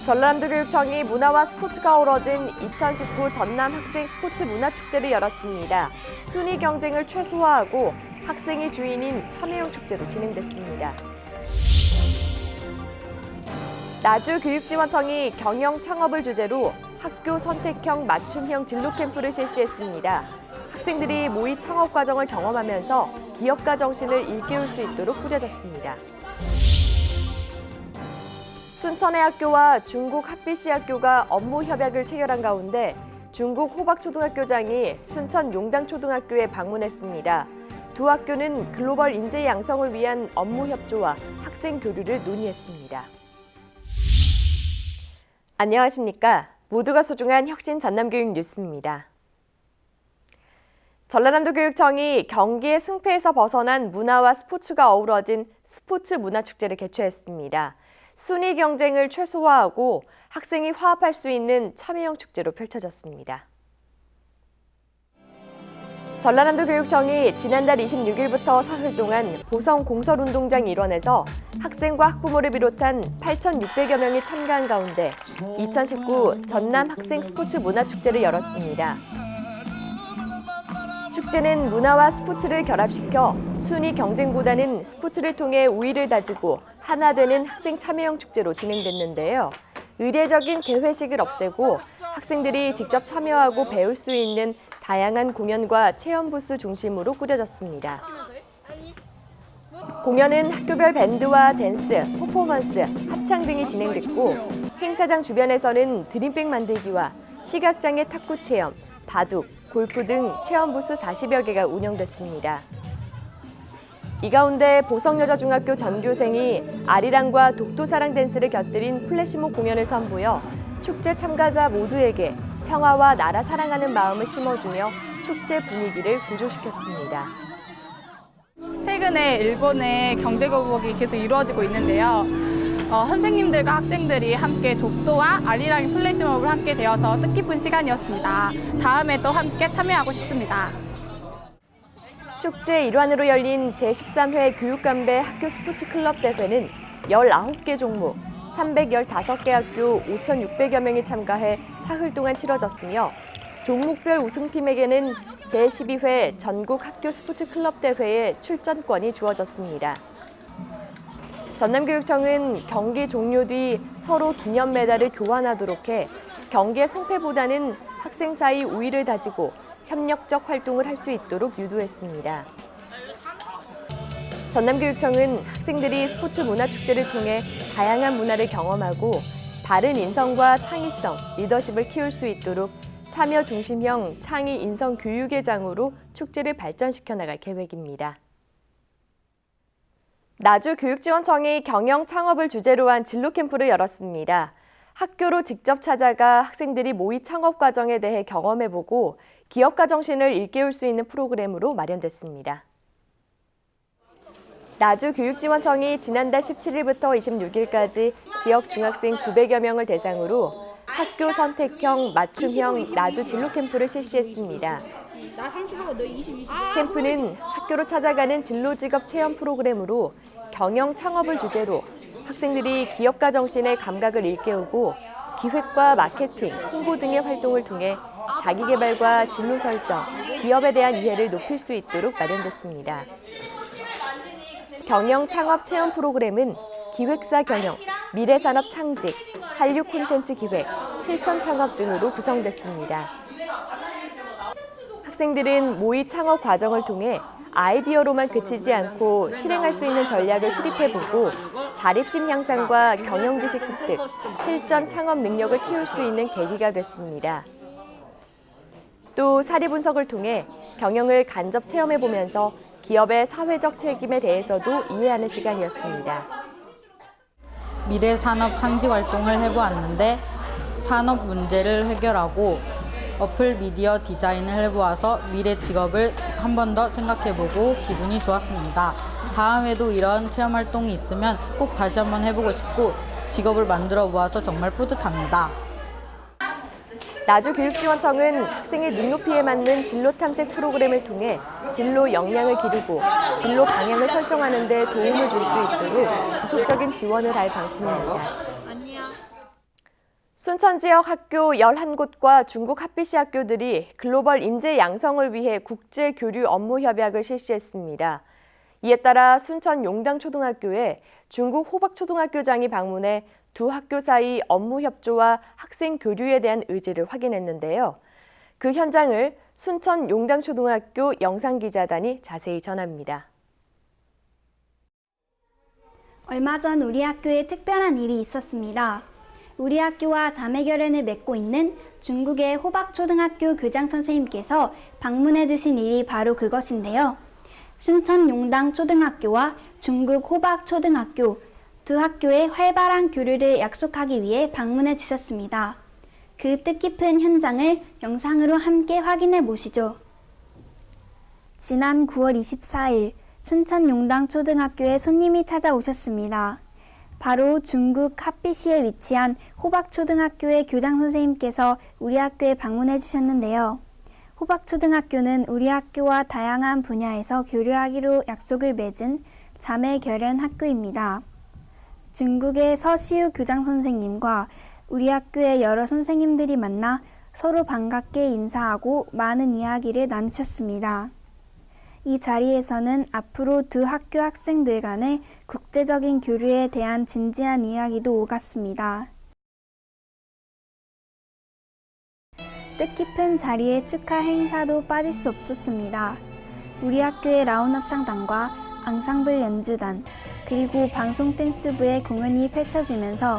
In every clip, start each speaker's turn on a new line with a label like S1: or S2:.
S1: 전라남도교육청이 문화와 스포츠가 어우러진 2019 전남 학생 스포츠 문화축제를 열었습니다. 순위 경쟁을 최소화하고 학생이 주인인 참여형 축제로 진행됐습니다. 나주교육지원청이 경영 창업을 주제로 학교 선택형 맞춤형 진로 캠프를 실시했습니다. 학생들이 모의 창업 과정을 경험하면서 기업가 정신을 일깨울 수 있도록 꾸려졌습니다. 순천의 학교와 중국 핫비씨 학교가 업무 협약을 체결한 가운데 중국 호박초등학교장이 순천 용당초등학교에 방문했습니다. 두 학교는 글로벌 인재 양성을 위한 업무 협조와 학생 교류를 논의했습니다. 안녕하십니까? 모두가 소중한 혁신 전남교육 뉴스입니다. 전라남도교육청이 경기의 승패에서 벗어난 문화와 스포츠가 어우러진 스포츠 문화축제를 개최했습니다. 순위 경쟁을 최소화하고 학생이 화합할 수 있는 참여형 축제로 펼쳐졌습니다. 전라남도교육청이 지난달 26일부터 사흘 동안 보성 공설운동장 일원에서 학생과 학부모를 비롯한 8,600여 명이 참가한 가운데 2019 전남 학생 스포츠 문화축제를 열었습니다. 축제는 문화와 스포츠를 결합시켜 순위 경쟁보다는 스포츠를 통해 우위를 다지고 하나 되는 학생 참여형 축제로 진행됐는데요. 의례적인 개회식을 없애고 학생들이 직접 참여하고 배울 수 있는 다양한 공연과 체험 부스 중심으로 꾸려졌습니다. 공연은 학교별 밴드와 댄스, 퍼포먼스, 합창 등이 진행됐고 행사장 주변에서는 드림백 만들기와 시각장애 탁구 체험, 바둑, 골프 등 체험 부스 40여 개가 운영됐습니다. 이 가운데 보성여자중학교 전교생이 아리랑과 독도사랑 댄스를 곁들인 플래시몹 공연을 선보여 축제 참가자 모두에게 평화와 나라 사랑하는 마음을 심어주며 축제 분위기를 고조시켰습니다.
S2: 최근에 일본의 경제 교복이 계속 이루어지고 있는데요. 선생님들과 학생들이 함께 독도와 아리랑의 플래시몹을 함께 되어서 뜻깊은 시간이었습니다. 다음에 또 함께 참여하고 싶습니다.
S1: 축제 일환으로 열린 제13회 교육감배 학교 스포츠 클럽 대회는 19개 종목, 315개 학교 5,600여 명이 참가해 사흘 동안 치러졌으며 종목별 우승팀에게는 제12회 전국 학교 스포츠 클럽 대회에 출전권이 주어졌습니다. 전남교육청은 경기 종료 뒤 서로 기념 메달을 교환하도록 해 경기의 승패보다는 학생 사이 우위를 다지고 협력적 활동을 할 수 있도록 유도했습니다. 전남교육청은 학생들이 스포츠 문화축제를 통해 다양한 문화를 경험하고 바른 인성과 창의성, 리더십을 키울 수 있도록 참여 중심형 창의 인성 교육의 장으로 축제를 발전시켜 나갈 계획입니다. 나주교육지원청이 경영 창업을 주제로 한 진로 캠프를 열었습니다. 학교로 직접 찾아가 학생들이 모의 창업 과정에 대해 경험해보고 기업가 정신을 일깨울 수 있는 프로그램으로 마련됐습니다. 나주교육지원청이 지난달 17일부터 26일까지 지역 중학생 900여 명을 대상으로 학교 선택형 맞춤형 나주 진로 캠프를 실시했습니다. 캠프는 학교로 찾아가는 진로 직업 체험 프로그램으로 경영 창업을 주제로 학생들이 기업가 정신의 감각을 일깨우고 기획과 마케팅, 홍보 등의 활동을 통해 자기개발과 진로 설정, 기업에 대한 이해를 높일 수 있도록 마련됐습니다. 경영 창업 체험 프로그램은 기획사 경영, 미래산업 창직, 한류 콘텐츠 기획, 실천 창업 등으로 구성됐습니다. 학생들은 모의 창업 과정을 통해 아이디어로만 그치지 않고 실행할 수 있는 전략을 수립해보고 자립심 향상과 경영지식 습득, 실전 창업 능력을 키울 수 있는 계기가 됐습니다. 또 사례 분석을 통해 경영을 간접 체험해보면서 기업의 사회적 책임에 대해서도 이해하는 시간이었습니다.
S3: 미래산업 창직 활동을 해보았는데 산업 문제를 해결하고 어플 미디어 디자인을 해보아서 미래 직업을 한 번 더 생각해보고 기분이 좋았습니다. 다음에도 이런 체험 활동이 있으면 꼭 다시 한번 해보고 싶고 직업을 만들어 보아서 정말 뿌듯합니다.
S1: 나주교육지원청은 학생의 눈높이에 맞는 진로 탐색 프로그램을 통해 진로 역량을 기르고 진로 방향을 설정하는 데 도움을 줄 수 있도록 지속적인 지원을 할 방침입니다. 순천 지역 학교 11곳과 중국 핫비시 학교들이 글로벌 인재 양성을 위해 국제 교류 업무 협약을 실시했습니다. 이에 따라 순천 용당초등학교에 중국 호박초등학교장이 방문해 두 학교 사이 업무 협조와 학생 교류에 대한 의지를 확인했는데요. 그 현장을 순천 용당초등학교 영상기자단이 자세히 전합니다.
S4: 얼마 전 우리 학교에 특별한 일이 있었습니다. 우리 학교와 자매결연을 맺고 있는 중국의 호박초등학교 교장 선생님께서 방문해 주신 일이 바로 그것인데요. 순천 용당초등학교와 중국 호박초등학교 두 학교의 활발한 교류를 약속하기 위해 방문해 주셨습니다. 그 뜻깊은 현장을 영상으로 함께 확인해 보시죠. 지난 9월 24일 순천 용당초등학교에 손님이 찾아오셨습니다. 바로 중국 핫비시에 위치한 호박초등학교의 교장 선생님께서 우리 학교에 방문해 주셨는데요. 호박초등학교는 우리 학교와 다양한 분야에서 교류하기로 약속을 맺은 자매결연 학교입니다. 중국의 서시우 교장 선생님과 우리 학교의 여러 선생님들이 만나 서로 반갑게 인사하고 많은 이야기를 나누셨습니다. 이 자리에서는 앞으로 두 학교 학생들 간의 국제적인 교류에 대한 진지한 이야기도 오갔습니다. 뜻깊은 자리에 축하 행사도 빠질 수 없었습니다. 우리 학교의 라운 합창단과 앙상블 연주단, 그리고 방송 댄스부의 공연이 펼쳐지면서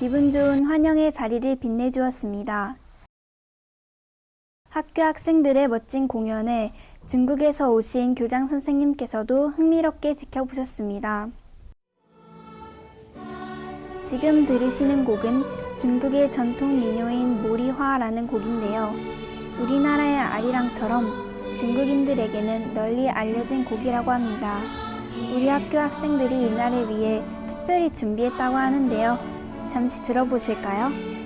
S4: 기분 좋은 환영의 자리를 빛내주었습니다. 학교 학생들의 멋진 공연에 중국에서 오신 교장 선생님께서도 흥미롭게 지켜보셨습니다. 지금 들으시는 곡은 중국의 전통 민요인 모리화라는 곡인데요. 우리나라의 아리랑처럼 중국인들에게는 널리 알려진 곡이라고 합니다. 우리 학교 학생들이 이날을 위해 특별히 준비했다고 하는데요. 잠시 들어보실까요?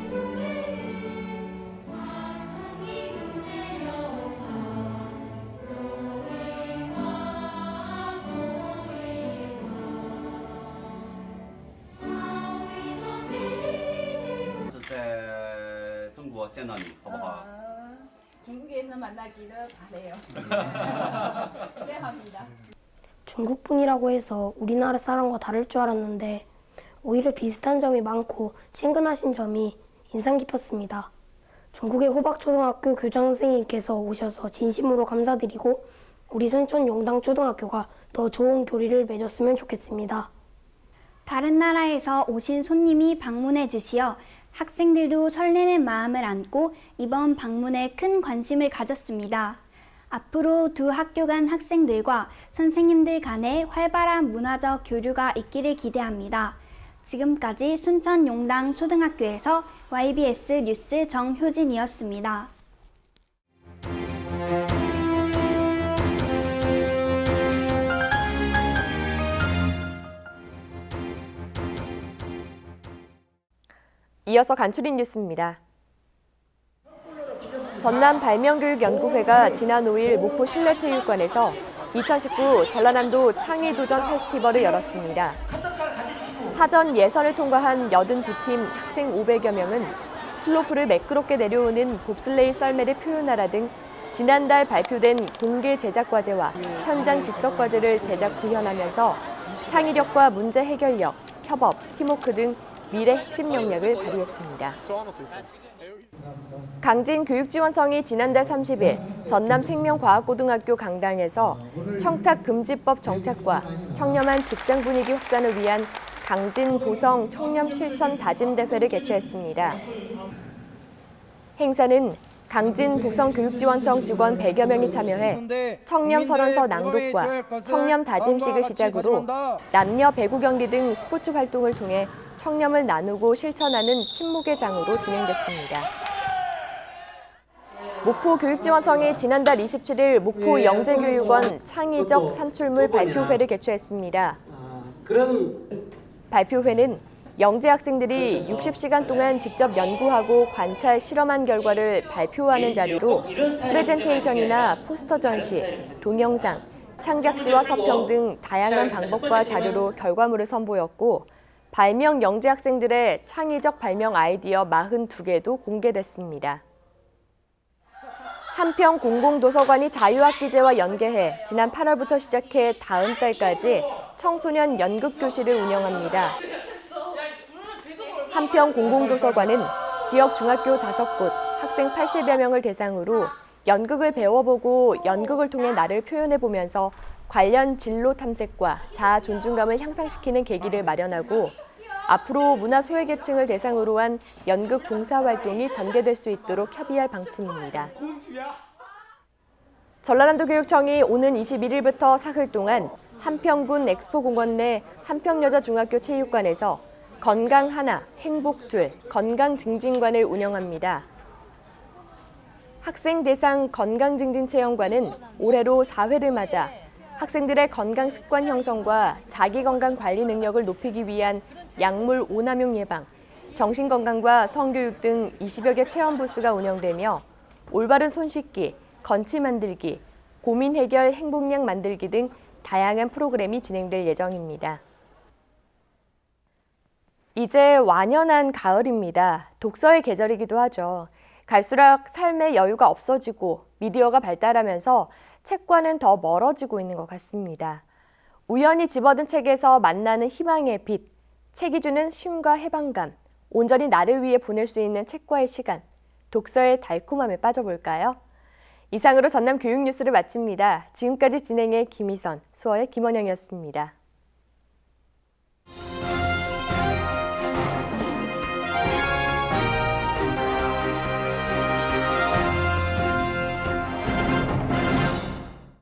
S2: 중국에서 만나기를 바래요. 기대합니다.
S5: 중국분이라고 해서 우리나라 사람과 다를 줄 알았는데 오히려 비슷한 점이 많고 친근하신 점이 인상 깊었습니다. 중국의 호박초등학교 교장 선생님께서 오셔서 진심으로 감사드리고 우리 순천 용당초등학교가 더 좋은 교류를 맺었으면 좋겠습니다.
S4: 다른 나라에서 오신 손님이 방문해 주시어 학생들도 설레는 마음을 안고 이번 방문에 큰 관심을 가졌습니다. 앞으로 두 학교 간 학생들과 선생님들 간의 활발한 문화적 교류가 있기를 기대합니다. 지금까지 순천 용당 초등학교에서 YBS 뉴스 정효진이었습니다.
S1: 이어서 간추린 뉴스입니다. 전남 발명교육연구회가 지난 5일 목포 실내체육관에서 2019 전라남도 창의도전 페스티벌을 열었습니다. 사전 예선을 통과한 82팀 학생 500여 명은 슬로프를 매끄럽게 내려오는 봅슬레이 썰매를 표현하라 등 지난달 발표된 공개 제작 과제와 현장 즉석 과제를 제작 구현하면서 창의력과 문제 해결력, 협업, 팀워크 등 미래 핵심 역량을 발휘했습니다. 강진교육지원청이 지난달 30일 전남생명과학고등학교 강당에서 청탁금지법 정착과 청렴한 직장 분위기 확산을 위한 강진보성 청렴실천 다짐대회를 개최했습니다. 행사는 강진보성교육지원청 직원 100여 명이 참여해 청렴선언서 낭독과 청렴다짐식을 시작으로 남녀 배구 경기 등 스포츠 활동을 통해 청렴을 나누고 실천하는 친목의 장으로 진행됐습니다. 목포교육지원청이 지난달 27일 목포 영재교육원 창의적 산출물 발표회를 개최했습니다. 발표회는 영재 학생들이 60시간 동안 직접 연구하고 관찰 실험한 결과를 발표하는 자리로 프레젠테이션이나 포스터 전시, 동영상, 창작시와 서평 등 다양한 방법과 자료로 결과물을 선보였고 발명 영재 학생들의 창의적 발명 아이디어 42개도 공개됐습니다. 한평 공공도서관이 자유학기제와 연계해 지난 8월부터 시작해 다음 달까지 청소년 연극교실을 운영합니다. 한평 공공도서관은 지역 중학교 5곳, 학생 80여 명을 대상으로 연극을 배워보고 연극을 통해 나를 표현해보면서 관련 진로 탐색과 자아 존중감을 향상시키는 계기를 마련하고 앞으로 문화 소외계층을 대상으로 한 연극 봉사활동이 전개될 수 있도록 협의할 방침입니다. 전라남도 교육청이 오는 21일부터 사흘 동안 한평군 엑스포공원 내 한평여자중학교 체육관에서 건강 하나, 행복 둘, 건강 증진관을 운영합니다. 학생 대상 건강 증진 체험관은 올해로 4회를 맞아 학생들의 건강 습관 형성과 자기 건강 관리 능력을 높이기 위한 약물 오남용 예방, 정신건강과 성교육 등 20여 개 체험 부스가 운영되며 올바른 손 씻기, 건치 만들기, 고민 해결 행복약 만들기 등 다양한 프로그램이 진행될 예정입니다. 이제 완연한 가을입니다. 독서의 계절이기도 하죠. 갈수록 삶의 여유가 없어지고 미디어가 발달하면서 책과는 더 멀어지고 있는 것 같습니다. 우연히 집어든 책에서 만나는 희망의 빛, 책이 주는 쉼과 해방감, 온전히 나를 위해 보낼 수 있는 책과의 시간, 독서의 달콤함에 빠져볼까요? 이상으로 전남 교육뉴스를 마칩니다. 지금까지 진행의 김희선, 수어의 김원영이었습니다.